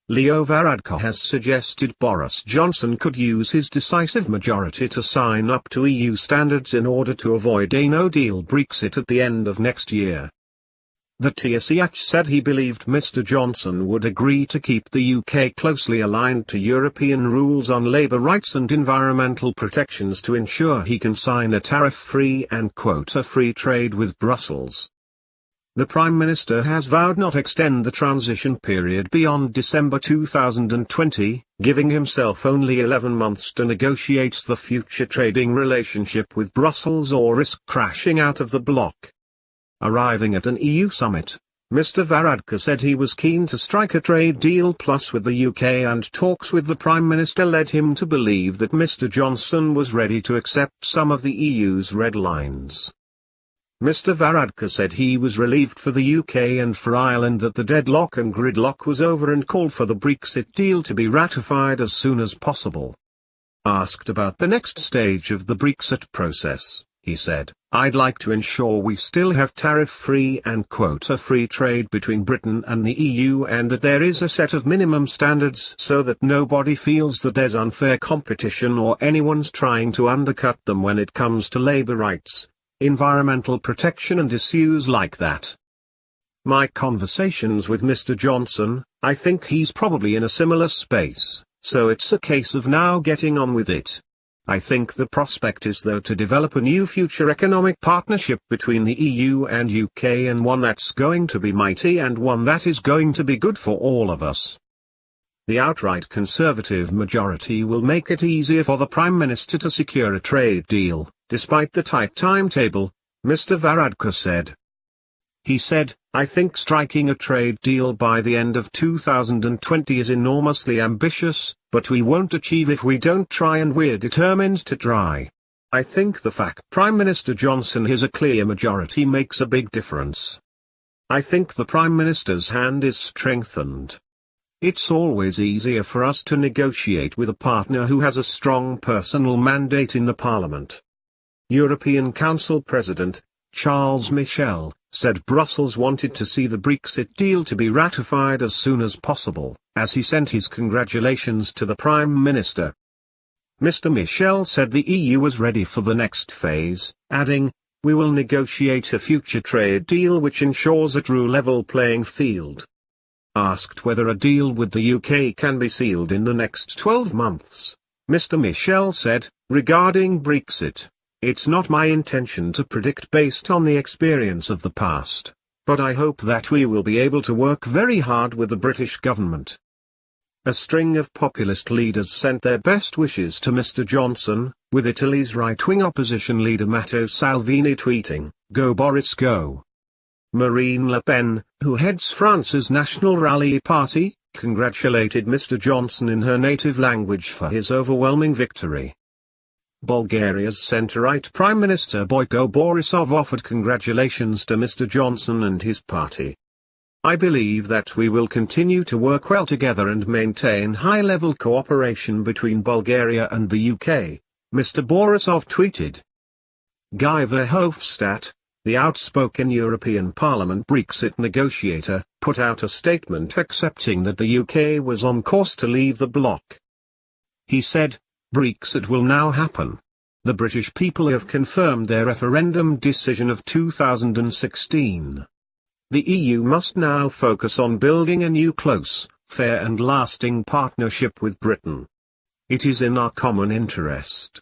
Leo Varadkar has suggested Boris Johnson could use his decisive majority to sign up to EU standards in order to avoid a no-deal Brexit at the end of next year. The Taoiseach said he believed Mr Johnson would agree to keep the UK closely aligned to European rules on labour rights and environmental protections to ensure he can sign a tariff-free and quota-free trade with Brussels. The Prime Minister has vowed not to extend the transition period beyond December 2020, giving himself only 11 months to negotiate the future trading relationship with Brussels or risk crashing out of the bloc. Arriving at an EU summit, Mr Varadkar said he was keen to strike a trade deal plus with the UK, and talks with the Prime Minister led him to believe that Mr Johnson was ready to accept some of the EU's red lines. Mr Varadkar said he was relieved for the UK and for Ireland that the deadlock and gridlock was over, and called for the Brexit deal to be ratified as soon as possible. Asked about the next stage of the Brexit process, he said, "I'd like to ensure we still have tariff-free and quota-free trade between Britain and the EU, and that there is a set of minimum standards so that nobody feels that there's unfair competition or anyone's trying to undercut them when it comes to labour rights, environmental protection and issues like that." My conversations with Mr Johnson, I think he's probably in a similar space, so it's a case of now getting on with it. I think the prospect is though to develop a new future economic partnership between the EU and UK, and one that's going to be mighty and one that is going to be good for all of us. The outright Conservative majority will make it easier for the Prime Minister to secure a trade deal, despite the tight timetable, Mr Varadkar said. He said, "I think striking a trade deal by the end of 2020 is enormously ambitious, but we won't achieve if we don't try, and we're determined to try. I think the fact Prime Minister Johnson has a clear majority makes a big difference. I think the Prime Minister's hand is strengthened. It's always easier for us to negotiate with a partner who has a strong personal mandate in the Parliament." European Council President, Charles Michel, said Brussels wanted to see the Brexit deal to be ratified as soon as possible, as he sent his congratulations to the Prime Minister. Mr Michel said the EU was ready for the next phase, adding, "We will negotiate a future trade deal which ensures a true level playing field." Asked whether a deal with the UK can be sealed in the next 12 months, Mr Michel said, "Regarding Brexit, it's not my intention to predict based on the experience of the past, but I hope that we will be able to work very hard with the British government." A string of populist leaders sent their best wishes to Mr Johnson, with Italy's right-wing opposition leader Matteo Salvini tweeting, "Go Boris go." Marine Le Pen, who heads France's National Rally Party, congratulated Mr Johnson in her native language for his overwhelming victory. Bulgaria's centre-right Prime Minister Boyko Borisov offered congratulations to Mr Johnson and his party. "I believe that we will continue to work well together and maintain high-level cooperation between Bulgaria and the UK," Mr Borisov tweeted. Guy Verhofstadt, the outspoken European Parliament Brexit negotiator, put out a statement accepting that the UK was on course to leave the bloc. He said, "Brexit will now happen. The British people have confirmed their referendum decision of 2016. The EU must now focus on building a new close, fair and lasting partnership with Britain. It is in our common interest."